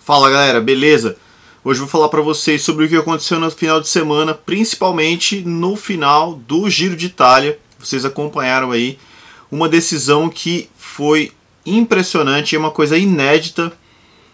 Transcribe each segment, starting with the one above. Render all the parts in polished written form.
Fala galera, beleza? Hoje eu vou falar para vocês sobre o que aconteceu no final de semana, principalmente no final do Giro de Itália. Vocês acompanharam aí uma decisão que foi impressionante, é uma coisa inédita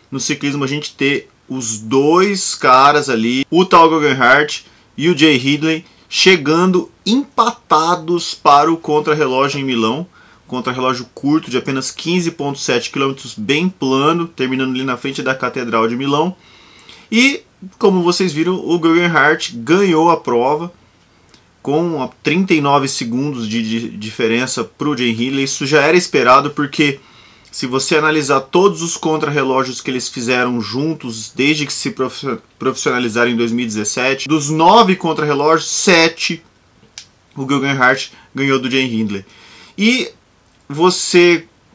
no ciclismo a gente ter os dois caras ali, o Tal Geoghegan Hart e o Jay Hindley, chegando empatados para o contrarrelógio em Milão. Contrarrelógio curto de apenas 15,7 km, bem plano, terminando ali na frente da Catedral de Milão. E, como vocês viram, o Geoghegan Hart ganhou a prova com 39 segundos de diferença para o Jay Hindley. Isso já era esperado porque, se você analisar todos os contrarrelógios que eles fizeram juntos desde que se profissionalizaram em 2017, dos 9 contrarrelógios, 7 o Geoghegan Hart ganhou do Jay Hindley. E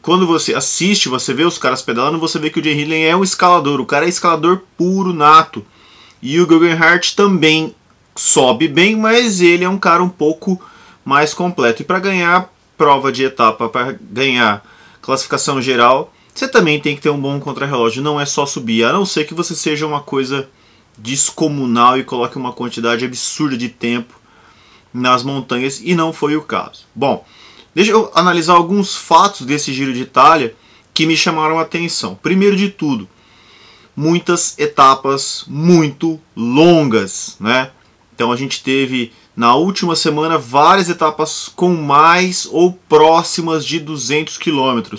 quando você assiste, você vê os caras pedalando, você vê que o Jay Hindley é um escalador, o cara é escalador puro, nato. E o Geoghegan Hart também sobe bem, mas ele é um cara um pouco mais completo. E para ganhar prova de etapa, para ganhar classificação geral, você também tem que ter um bom contrarrelógio, não é só subir, a não ser que você seja uma coisa descomunal e coloque uma quantidade absurda de tempo nas montanhas, e não foi o caso. Bom, deixa eu analisar alguns fatos desse Giro de Itália que me chamaram a atenção. Primeiro de tudo, muitas etapas muito longas, né? Então a gente teve na última semana várias etapas com mais ou próximas de 200 km.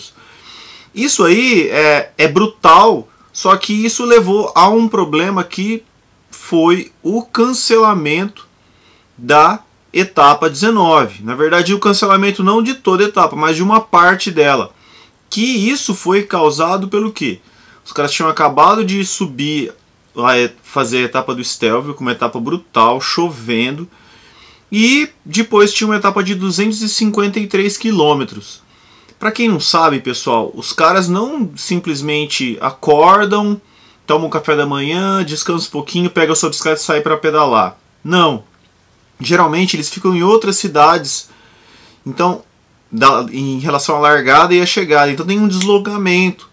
Isso aí é brutal, só que isso levou a um problema que foi o cancelamento da etapa 19. Na verdade, o cancelamento não de toda a etapa, mas de uma parte dela. Que isso foi causado pelo quê? Os caras tinham acabado de subir, fazer a etapa do Stelvio, com uma etapa brutal, chovendo. E depois tinha uma etapa de 253 km. Para quem não sabe, pessoal, os caras não simplesmente acordam, tomam um café da manhã, descansam um pouquinho, pegam a sua bicicleta e saem para pedalar. Não. Geralmente eles ficam em outras cidades, então, em relação à largada e à chegada. Então tem um deslocamento.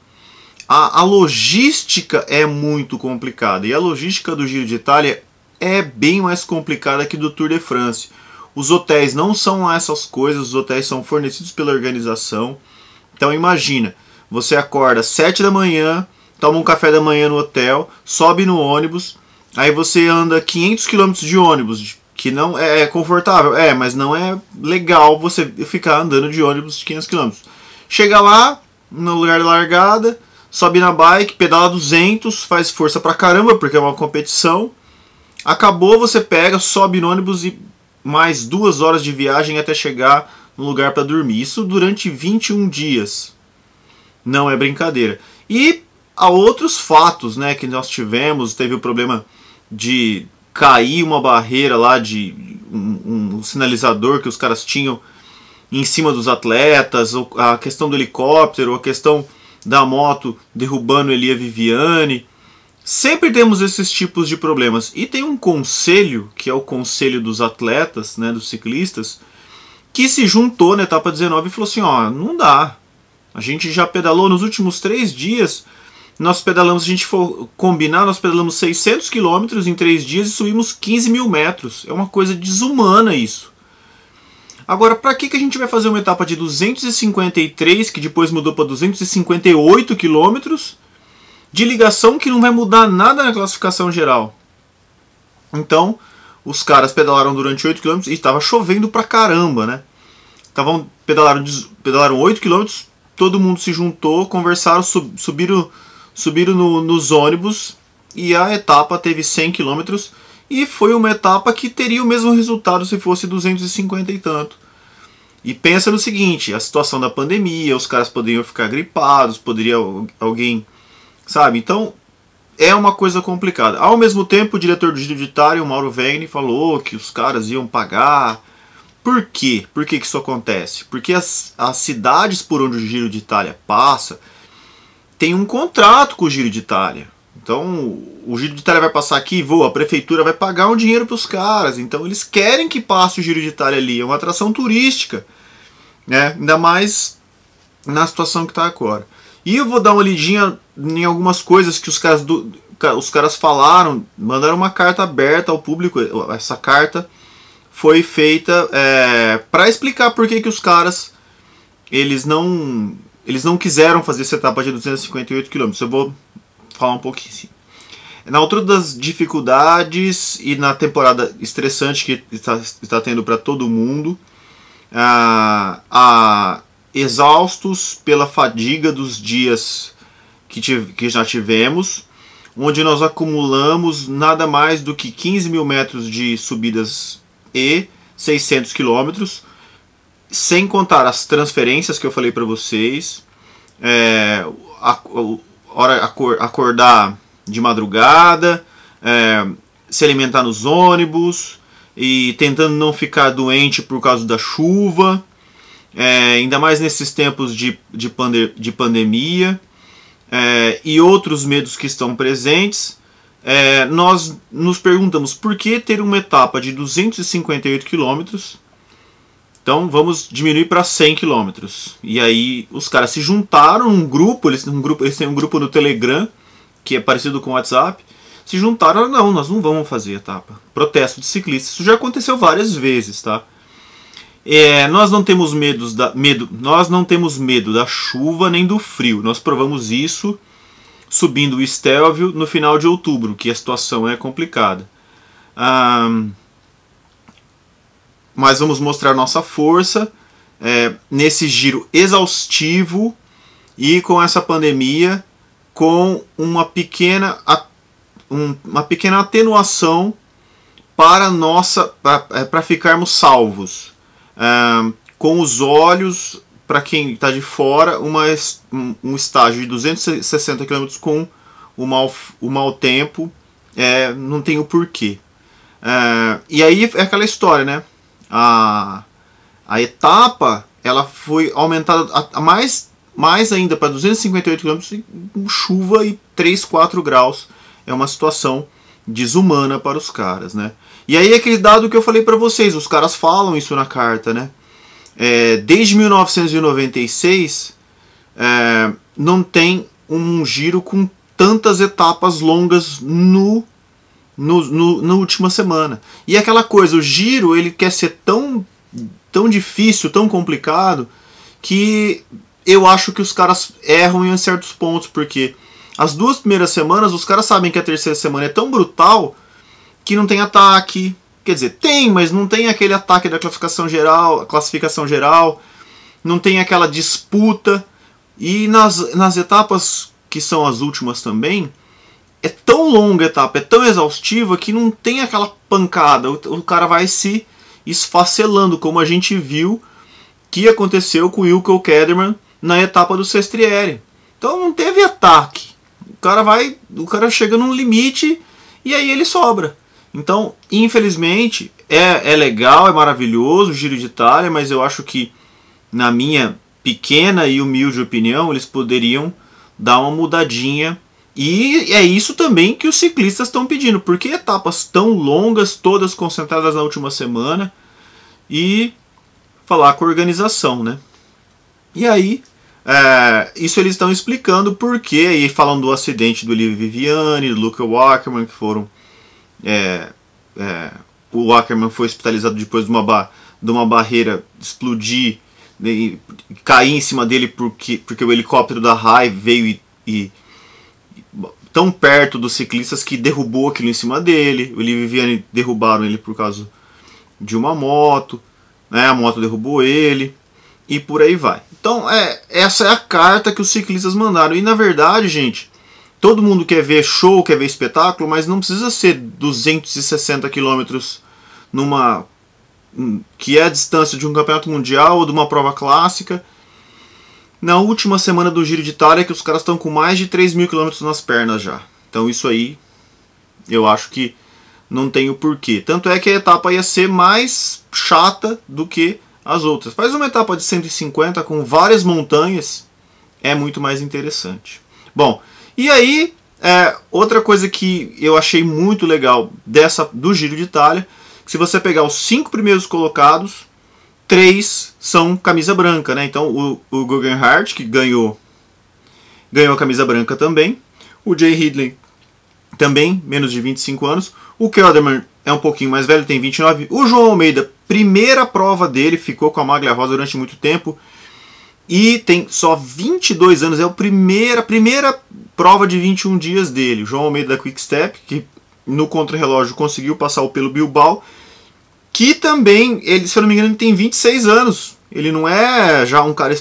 A logística é muito complicada. E a logística do Giro de Itália é bem mais complicada que do Tour de France. Os hotéis não são essas coisas, os hotéis são fornecidos pela organização. Então imagina, você acorda às 7 da manhã, toma um café da manhã no hotel, sobe no ônibus, aí você anda 500 km de ônibus, que não é confortável, mas não é legal você ficar andando de ônibus de 500 km. Chega lá, no lugar da largada, sobe na bike, pedala 200, faz força pra caramba, porque é uma competição. Acabou, você pega, sobe no ônibus e mais 2 horas de viagem até chegar no lugar para dormir. Isso durante 21 dias. Não é brincadeira. E há outros fatos, né, que nós tivemos. Teve o problema de cair uma barreira lá, de um sinalizador que os caras tinham em cima dos atletas, a questão do helicóptero, a questão da moto derrubando Elia Viviani. Sempre temos esses tipos de problemas. E tem um conselho, que é o conselho dos atletas, né, dos ciclistas, que se juntou na etapa 19 e falou assim, ó, não dá. A gente já pedalou nos últimos 3 dias, nós pedalamos, se a gente for combinar, nós pedalamos 600 km em 3 dias e subimos 15 mil metros. É uma coisa desumana isso. Agora, para que a gente vai fazer uma etapa de 253, que depois mudou para 258 km, de ligação que não vai mudar nada na classificação geral? Então, os caras pedalaram durante 8 km e estava chovendo pra caramba, né? Pedalaram 8 km, todo mundo se juntou, conversaram, subiram nos ônibus e a etapa teve 100 km e foi uma etapa que teria o mesmo resultado se fosse 250 e tanto. E pensa no seguinte, a situação da pandemia, os caras poderiam ficar gripados, poderia alguém, sabe? Então é uma coisa complicada. Ao mesmo tempo, o diretor do Giro de Itália, o Mauro Vegni, falou que os caras iam pagar. Por quê? Por que isso acontece? Porque as cidades por onde o Giro de Itália passa tem um contrato com o Giro de Itália. Então o Giro de Itália vai passar aqui, a prefeitura vai pagar um dinheiro para os caras. Então eles querem que passe o Giro de Itália ali. É uma atração turística, né? Ainda mais na situação que está agora. E eu vou dar uma lidinha em algumas coisas que os caras falaram, mandaram uma carta aberta ao público. Essa carta foi feita para explicar por que os caras eles não quiseram fazer essa etapa de 258 km. Eu vou falar um pouquinho assim. Na altura das dificuldades e na temporada estressante que está tendo para todo mundo, exaustos pela fadiga dos dias que já tivemos, onde nós acumulamos nada mais do que 15 mil metros de subidas e 600 quilômetros, sem contar as transferências que eu falei para vocês, acordar de madrugada, se alimentar nos ônibus e tentando não ficar doente por causa da chuva, ainda mais nesses tempos de pandemia, e outros medos que estão presentes. Nós nos perguntamos por que ter uma etapa de 258 km. Então vamos diminuir para 100 km. E aí os caras se juntaram num grupo, eles têm um grupo no Telegram, que é parecido com o WhatsApp, se juntaram, não, nós não vamos fazer etapa. Protesto de ciclistas, isso já aconteceu várias vezes, tá? Nós não temos nós não temos medo da chuva nem do frio. Nós provamos isso subindo o Stelvio no final de outubro, que a situação é complicada. Mas vamos mostrar nossa força nesse giro exaustivo e com essa pandemia, com uma pequena atenuação para ficarmos salvos. Com os olhos, para quem está de fora, um estágio de 260 km com o mau tempo, não tem o porquê. E aí é aquela história, né? A etapa ela foi aumentada mais ainda para 258 km com chuva e 3, 4 graus. É uma situação desumana para os caras, né? E aí aquele dado que eu falei para vocês, os caras falam isso na carta, né? Desde 1996 não tem um giro com tantas etapas longas na última semana. E aquela coisa, o giro ele quer ser tão difícil, tão complicado, que eu acho que os caras erram em certos pontos, porque as 2 primeiras semanas os caras sabem que a terceira semana é tão brutal que não tem ataque. Quer dizer, tem, mas não tem aquele ataque da classificação geral, não tem aquela disputa. E nas etapas que são as últimas também, é tão longa a etapa, é tão exaustiva que não tem aquela pancada. O cara vai se esfacelando, como a gente viu que aconteceu com o Ilko Kelderman na etapa do Sestriere. Então não teve ataque. O cara chega num limite e aí ele sobra. Então, infelizmente, é legal, é maravilhoso o Giro de Itália, mas eu acho que, na minha pequena e humilde opinião, eles poderiam dar uma mudadinha. E é isso também que os ciclistas estão pedindo, porque etapas tão longas, todas concentradas na última semana, e falar com a organização, né? E aí, isso eles estão explicando por quê, e falando do acidente do Olivier Viviani, do Luca Wackerman, que foram... o Wackerman foi hospitalizado depois de uma barreira explodir e cair em cima dele porque o helicóptero da RAI veio e tão perto dos ciclistas que derrubou aquilo em cima dele. O Olivier Viviani derrubaram ele por causa de uma moto, né? A moto derrubou ele e por aí vai. Então essa é a carta que os ciclistas mandaram. E na verdade, gente, todo mundo quer ver show, quer ver espetáculo, mas não precisa ser 260 km que é a distância de um campeonato mundial ou de uma prova clássica. Na última semana do Giro de Itália, que os caras estão com mais de 3 mil km nas pernas já. Então isso aí, eu acho que não tem o porquê. Tanto é que a etapa ia ser mais chata do que as outras. Faz uma etapa de 150 com várias montanhas, é muito mais interessante. Bom, e aí, outra coisa que eu achei muito legal do Giro de Itália, que se você pegar os 5 primeiros colocados, 3 são camisa branca, né? Então o Guggenhardt, que ganhou ganhou a camisa branca também. O Jay Hindley também, menos de 25 anos. O Kelderman é um pouquinho mais velho, tem 29. O João Almeida, primeira prova dele, ficou com a Maglia Rosa durante muito tempo. E tem só 22 anos, é a primeira prova de 21 dias dele. O João Almeida da Quick Step, que no contrarrelógio conseguiu passar pelo Bilbao, que também, ele, se eu não me engano, ele tem 26 anos. Ele não é já um cara